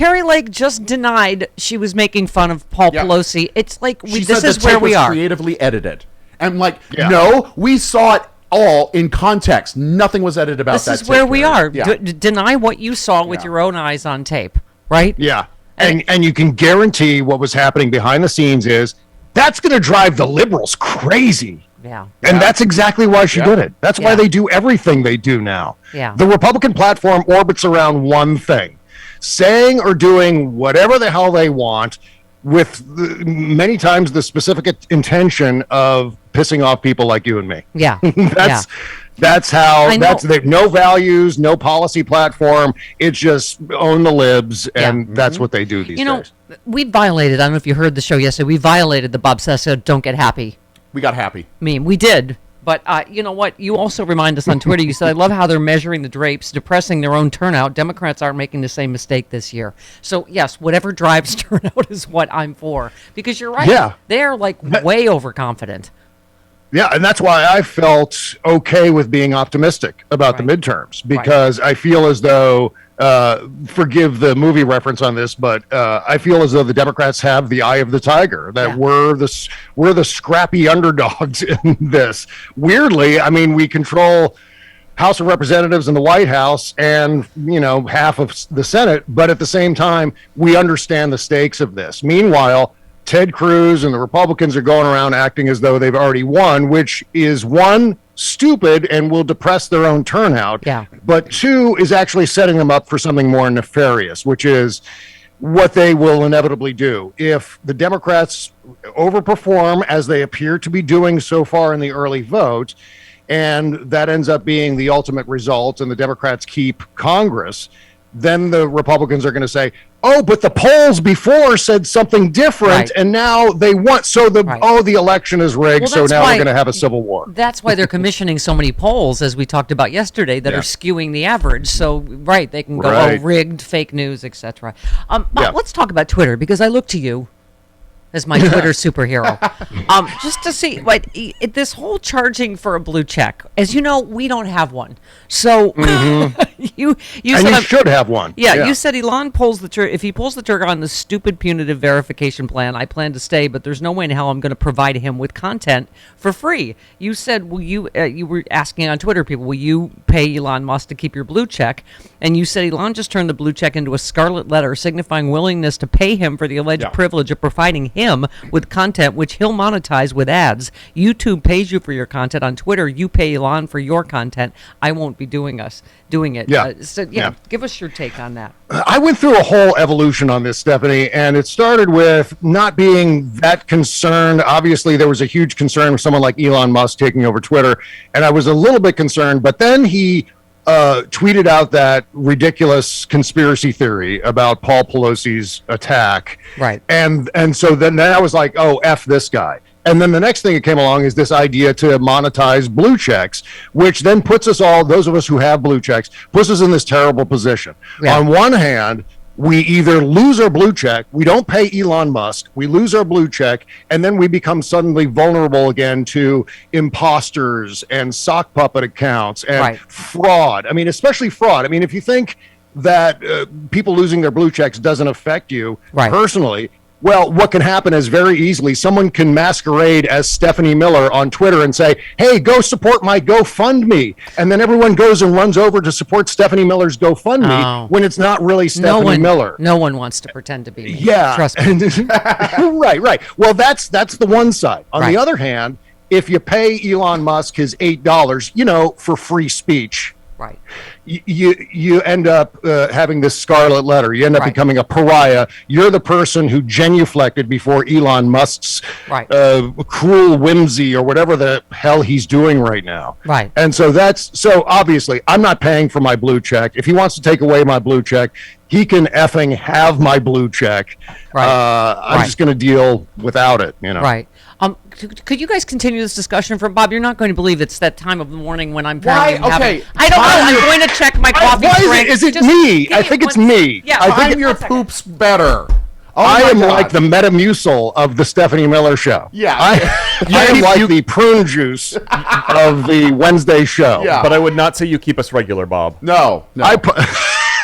Carrie Lake just denied she was making fun of Paul Pelosi. It's like this is where we are. Creatively edited. I'm like, no, we saw it all in context. Nothing was edited about that. This is where we are. Deny what you saw with your own eyes on tape, right? Yeah. And you can guarantee what was happening behind the scenes is that's going to drive the liberals crazy. Yeah. And that's exactly why she did it. That's why they do everything they do now. Yeah. The Republican platform orbits around one thing, saying or doing whatever the hell they want with many times the specific intention of pissing off people like you and me. Yeah. That's how, no values, no policy platform. It's just own the libs, and that's what they do these days. We violated, I don't know if you heard the show yesterday, we violated the Bob Cesca Don't Get Happy. We got happy. Meme. We did. But you know what? You also remind us on Twitter, you said, I love how they're measuring the drapes, depressing their own turnout. Democrats aren't making the same mistake this year. So, yes, whatever drives turnout is what I'm for. Because you're right. Yeah. They're like way overconfident. Yeah, and that's why I felt okay with being optimistic about the midterms, because I feel as though, forgive the movie reference on this, but I feel as though the Democrats have the eye of the tiger, that we're the scrappy underdogs in this. Weirdly, I mean, we control House of Representatives and the White House and, half of the Senate, but at the same time, we understand the stakes of this. Meanwhile, Ted Cruz and the Republicans are going around acting as though they've already won, which is, one, stupid and will depress their own turnout. Yeah. But two, is actually setting them up for something more nefarious, which is what they will inevitably do. If the Democrats overperform, as they appear to be doing so far in the early vote, and that ends up being the ultimate result, and the Democrats keep Congress, then the Republicans are going to say, oh, but the polls before said something different, and now they want, the election is rigged, so now we're going to have a civil war. That's why they're commissioning so many polls, as we talked about yesterday, that are skewing the average. So, they can go, rigged, fake news, etc. Let's talk about Twitter, because I look to you as my Twitter superhero. Just to see, this whole charging for a blue check, as you know, we don't have one. So you should have one. Yeah, you said Elon pulls the trigger. If he pulls the trigger on the stupid punitive verification plan, I plan to stay, but there's no way in hell I'm going to provide him with content for free. You said, you were asking on Twitter, people, will you pay Elon Musk to keep your blue check? And you said Elon just turned the blue check into a scarlet letter signifying willingness to pay him for the alleged privilege of providing him with content which he'll monetize with ads. YouTube pays you for your content. On Twitter, you pay Elon for your content. I won't be doing it. Give us your take on that. I went through a whole evolution on this, Stephanie, and it started with not being that concerned. Obviously, there was a huge concern with someone like Elon Musk taking over Twitter, and I was a little bit concerned, but then he tweeted out that ridiculous conspiracy theory about Paul Pelosi's attack. Right. And so then I was like, oh, F this guy. And then the next thing that came along is this idea to monetize blue checks, which then puts us all, those of us who have blue checks, puts us in this terrible position. Yeah. On one hand, we either lose our blue check, we don't pay Elon Musk, we lose our blue check, and then we become suddenly vulnerable again to imposters and sock puppet accounts and fraud. I mean, especially fraud. I mean, if you think that people losing their blue checks doesn't affect you personally, well, what can happen is very easily someone can masquerade as Stephanie Miller on Twitter and say, hey, go support my GoFundMe. And then everyone goes and runs over to support Stephanie Miller's GoFundMe when it's not really Stephanie Miller. No one wants to pretend to be me. Yeah. Trust me. Right. Well, that's the one side. On the other hand, if you pay Elon Musk his $8, for free speech, right, you end up having this scarlet letter. You end up becoming a pariah. You're the person who genuflected before Elon Musk's cruel whimsy or whatever the hell he's doing right now. Right. And so obviously I'm not paying for my blue check. If he wants to take away my blue check, he can effing have my blue check. I'm just going to deal without it. Right. Could you guys continue this discussion from Bob? You're not going to believe it's that time of the morning when I'm I don't know. I'm going to check my coffee drink. Is it me? I think it's me. Yeah, I think your poop's better. I am like the Metamucil of the Stephanie Miller show. Yeah. I am like the prune juice of the Wednesday show. Yeah. But I would not say you keep us regular, Bob. No.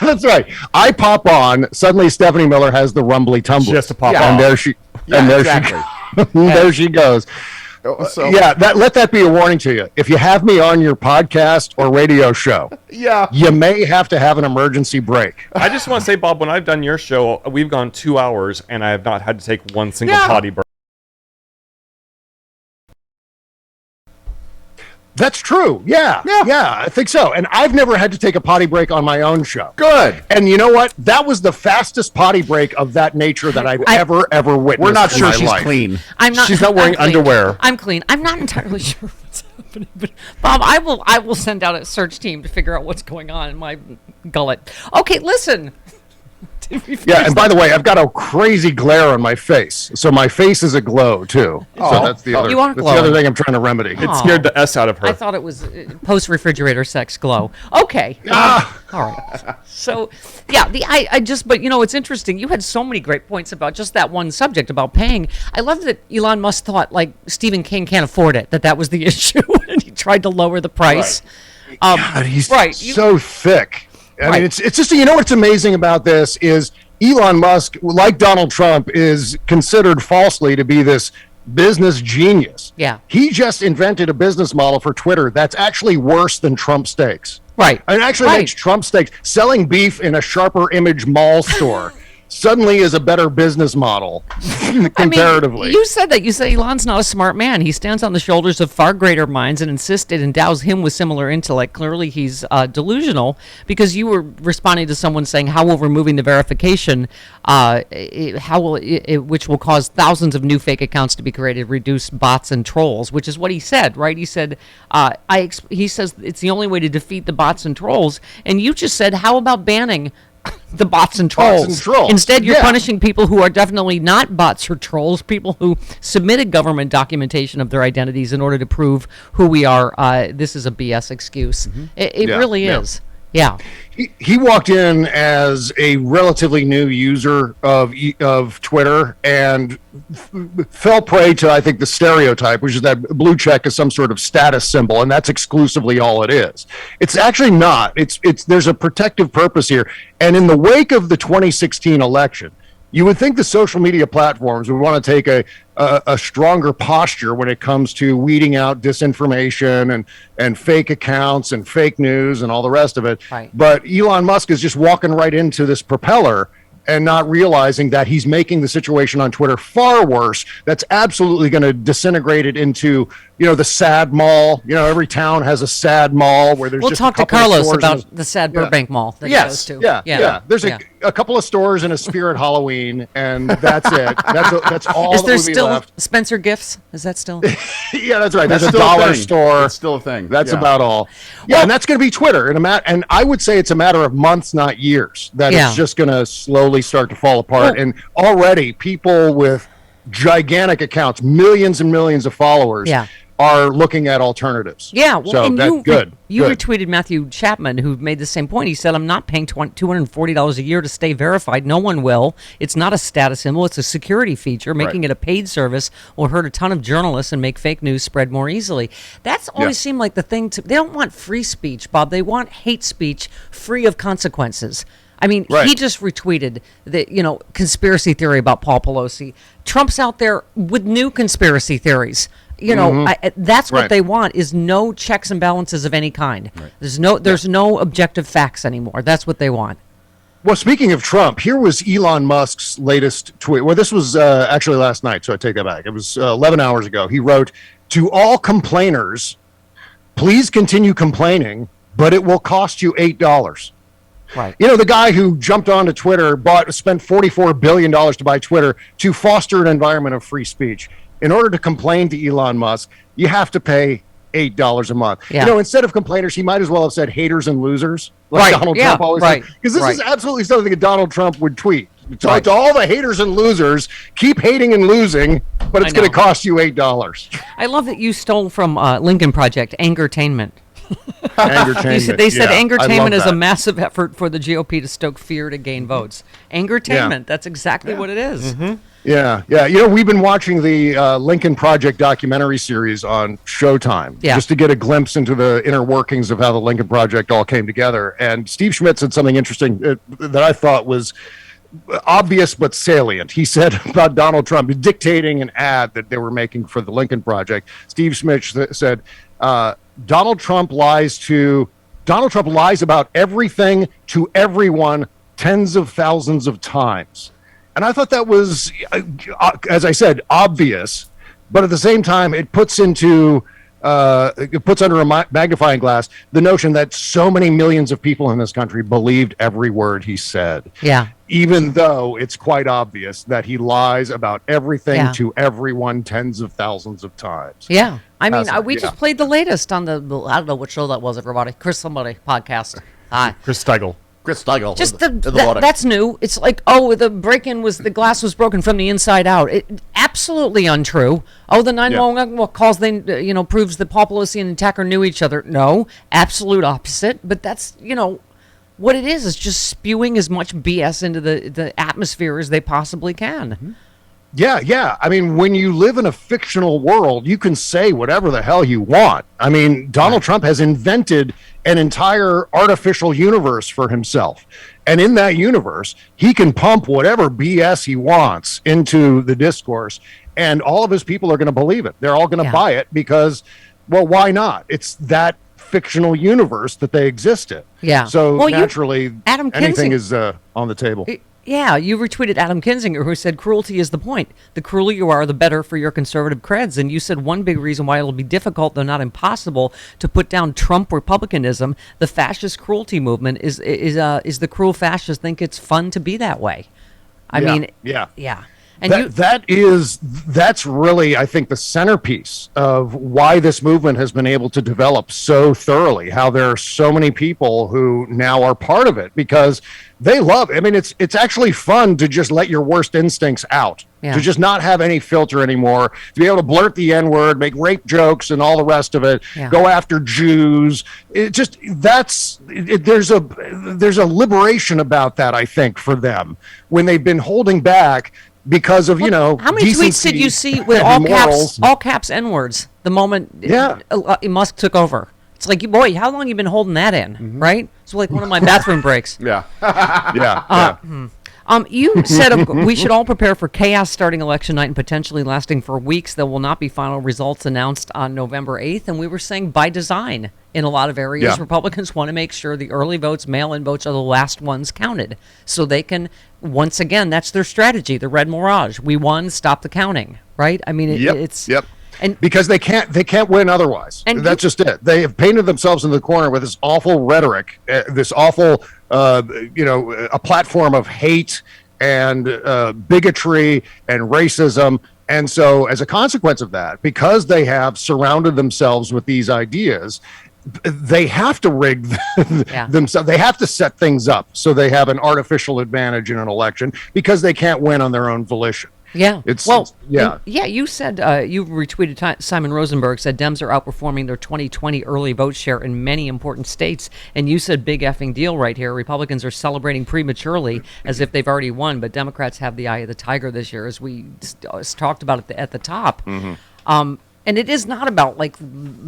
That's right. I pop on. Suddenly, Stephanie Miller has the rumbly tumbly. Just to pop and on. there she, Yeah, and there exactly. there she goes. So, Let that be a warning to you. If you have me on your podcast or radio show, you may have to have an emergency break. I just want to say, Bob, when I've done your show, we've gone 2 hours, and I have not had to take one single potty break. That's true. Yeah, I think so. And I've never had to take a potty break on my own show. Good. And you know what? That was the fastest potty break of that nature that I've ever witnessed. We're not in sure my she's life. clean. I'm not. She's not wearing I'm clean. underwear. I'm clean. I'm not entirely sure what's happening, but Bob, I will send out a search team to figure out what's going on in my gullet. Okay, listen. Yeah, and by the way, I've got a crazy glare on my face, so my face is aglow too. So that's the other. You are that's the glowing. other thing I'm trying to remedy. It scared the S out of her. I thought it was post-refrigerator sex glow. Okay. All right. So, yeah, I just, but it's interesting. You had so many great points about just that one subject about paying. I love that Elon Musk thought like Stephen King can't afford it, that was the issue, and he tried to lower the price. God, he's right. so thick. I Right. mean, it's just, what's amazing about this is Elon Musk, like Donald Trump, is considered falsely to be this business genius. Yeah. He just invented a business model for Twitter that's actually worse than Trump steaks. Right. And it actually makes Trump steaks, selling beef in a Sharper Image mall store suddenly is a better business model comparatively. I mean, you said that. You said Elon's not a smart man. He stands on the shoulders of far greater minds and insists it endows him with similar intellect. Clearly, he's delusional, because you were responding to someone saying, how will removing the verification, which will cause thousands of new fake accounts to be created, reduce bots and trolls, which is what he said, right? He said, he says it's the only way to defeat the bots and trolls. And you just said, how about banning the bots and trolls? Instead, you're punishing people who are definitely not bots or trolls, people who submitted government documentation of their identities in order to prove who we are. This is a BS excuse. It really is. Yeah. He walked in as a relatively new user of Twitter and fell prey to, I think, the stereotype, which is that blue check is some sort of status symbol, and that's exclusively all it is. It's actually not. It's there's a protective purpose here. And in the wake of the 2016 election, you would think the social media platforms would want to take a stronger posture when it comes to weeding out disinformation and fake accounts and fake news and all the rest of it. Right. But Elon Musk is just walking right into this propeller and not realizing that he's making the situation on Twitter far worse. That's absolutely going to disintegrate it into, the sad mall. Every town has a sad mall where there's We'll just talk a to couple of Carlos stores about the sad Burbank Mall that he goes to. Yeah. There's a couple of stores and a Spirit Halloween, and that's it. That's all Is that there would be still left. Spencer Gifts? Is that still? Yeah, that's right. That's That's a still a dollar thing. store. It's still a thing. That's Yeah. about all. Yeah, and that's going to be Twitter and I would say it's a matter of months, not years, that Yeah. it's just going to slowly start to fall apart. Well- And already people with gigantic accounts, millions and millions of followers, are looking at alternatives. Yeah, well, so and that's good. You Good. retweeted Matthew Chapman, who made the same point. He said, I'm not paying $240 a year to stay verified. No one will. It's not a status symbol. It's a security feature. Making it a paid service will hurt a ton of journalists and make fake news spread more easily. That's always seemed like the thing. They don't want free speech, Bob. They want hate speech free of consequences. I mean, he just retweeted the, conspiracy theory about Paul Pelosi. Trump's out there with new conspiracy theories. That's what they want, is no checks and balances of any kind. There's no objective facts anymore. That's what they want. Well, speaking of Trump, here was Elon Musk's latest tweet. Well, this was actually last night, so I take that back. It was 11 hours ago. He wrote, "To all complainers, please continue complaining, but it will cost you $8. Right. The guy who jumped onto Twitter, spent $44 billion to buy Twitter to foster an environment of free speech. In order to complain to Elon Musk, you have to pay $8 a month. Yeah. Instead of complainers, he might as well have said haters and losers, like Donald Trump always said. Because this is absolutely something that Donald Trump would tweet. To all the haters and losers, keep hating and losing, but it's going to cost you $8. I love that you stole from Lincoln Project, Angertainment. Angertainment. They said Yeah, I love angertainment is a that. massive effort for the GOP to stoke fear to gain votes. Angertainment, that's exactly what it is. Yeah, yeah. You know, we've been watching the Lincoln Project documentary series on Showtime just to get a glimpse into the inner workings of how the Lincoln Project all came together. And Steve Schmidt said something interesting that I thought was obvious but salient. He said about Donald Trump dictating an ad that they were making for the Lincoln Project. Steve Schmidt said, Donald Trump lies about everything to everyone tens of thousands of times. And I thought that was, as I said, obvious, but at the same time, it puts under a magnifying glass the notion that so many millions of people in this country believed every word he said. Yeah. Even though it's quite obvious that he lies about everything to everyone tens of thousands of times. Yeah. I mean, we just played the latest on the, I don't know what show that was, everybody. Chris somebody podcast. Chris Steigel. Chris Steigel. Just that's new. It's like, the break-in was the glass was broken from the inside out. It absolutely untrue. The 911 calls proves that Paul Pelosi and the attacker knew each other. No, absolute opposite. But that's what it is just spewing as much BS into the atmosphere as they possibly can. Mm-hmm. Yeah. I mean, when you live in a fictional world, you can say whatever the hell you want. I mean, Donald Trump has invented an entire artificial universe for himself. And in that universe, he can pump whatever BS he wants into the discourse, and all of his people are going to believe it. They're all going to buy it because, well, why not? It's that fictional universe that they exist in. Yeah. So naturally, Adam anything Kinzinger is on the table. Yeah, you retweeted Adam Kinzinger, who said cruelty is the point. The crueler you are, the better for your conservative creds. And you said one big reason why it'll be difficult, though not impossible, to put down Trump republicanism, the fascist cruelty movement, is the cruel fascists think it's fun to be that way. I mean, yeah. And that's really, I think, the centerpiece of why this movement has been able to develop so thoroughly, how there are so many people who now are part of it because they love it. I mean, it's actually fun to just let your worst instincts out, to just not have any filter anymore, to be able to blurt the N-word, make rape jokes and all the rest of it, go after Jews. There's a liberation about that, I think, for them when they've been holding back because of, how many tweets did you see with all caps N-words the moment Musk took over? It's like, boy, how long you been holding that in, right? It's like one of my bathroom breaks. Yeah. You said we should all prepare for chaos starting election night and potentially lasting for weeks. There will not be final results announced on November 8th. And we were saying by design in a lot of areas, Republicans want to make sure the early votes, mail-in votes are the last ones counted. So they can, once again, that's their strategy, the red mirage. We won, stop the counting, right? I mean, it's... And because they can't win otherwise. And that's just it. They have painted themselves in the corner with this awful rhetoric, this awful, a platform of hate and bigotry and racism. And so as a consequence of that, because they have surrounded themselves with these ideas, they have to rig themselves. They have to set things up so they have an artificial advantage in an election because they can't win on their own volition. Yeah. You said you retweeted Simon Rosenberg said Dems are outperforming their 2020 early vote share in many important states, and you said big effing deal right here. Republicans are celebrating prematurely as if they've already won, but Democrats have the eye of the tiger this year, as we talked about at the top. And it is not about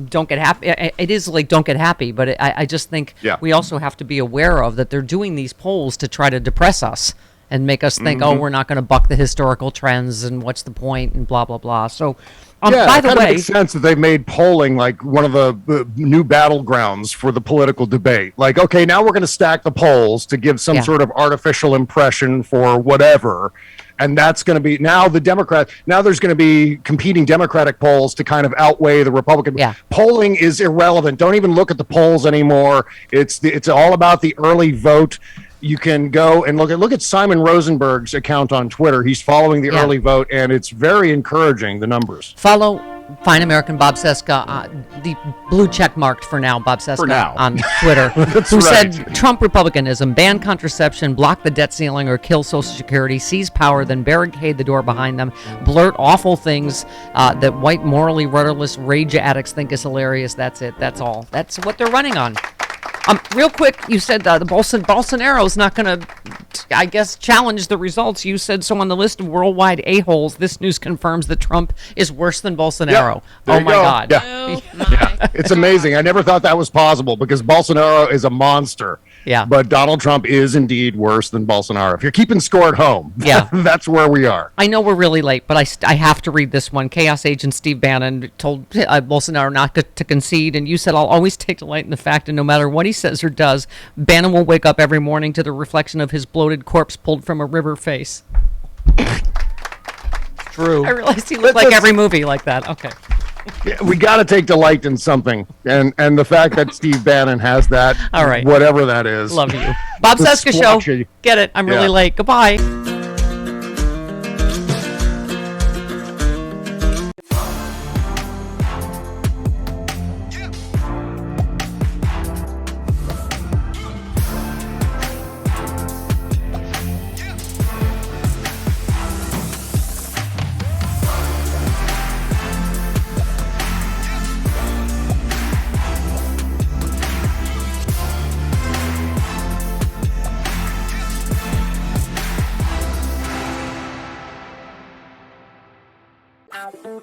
don't get happy. It is don't get happy, but I just think we also have to be aware of that they're doing these polls to try to depress us and make us think, we're not going to buck the historical trends, and what's the point, and blah, blah, blah. So, by the way... it makes sense that they've made polling like one of the new battlegrounds for the political debate. Like, okay, now we're going to stack the polls to give some sort of artificial impression for whatever. And that's going to be now there's going to be competing Democratic polls to kind of outweigh the Republican. Polling is irrelevant. Don't even look at the polls anymore. It's all about the early vote. You can go and look at Simon Rosenberg's account on Twitter. He's following the early vote, and it's very encouraging, the numbers. Follow Fine American Bob Cesca, the blue check marked for now, Bob Cesca now. on Twitter, who right. said Trump republicanism, ban contraception, block the debt ceiling, or kill Social Security, seize power, then barricade the door behind them, blurt awful things that white, morally rudderless rage addicts think is hilarious. That's it. That's all. That's what they're running on. Real quick, you said the Bolsonaro's not going to, I guess, challenge the results. You said so on the list of worldwide a-holes. This news confirms that Trump is worse than Bolsonaro. Yep. There Oh you my go. God! Yeah. Oh my. It's amazing. I never thought that was possible because Bolsonaro is a monster. Yeah. But Donald Trump is indeed worse than Bolsonaro. If you're keeping score at home, Yeah. that's where we are. I know we're really late, but I have to read this one. Chaos agent Steve Bannon told Bolsonaro not to concede, and you said, I'll always take delight in the fact that no matter what he says or does, Bannon will wake up every morning to the reflection of his bloated corpse pulled from a river face. True. I realized he looked like every movie like that. Okay. Yeah, we got to take delight in something. And the fact that Steve Bannon has that, All right. whatever that is. Love you. Bob The Cesca Show. splotchy. Get it. I'm really Yeah. late. Goodbye. Ow.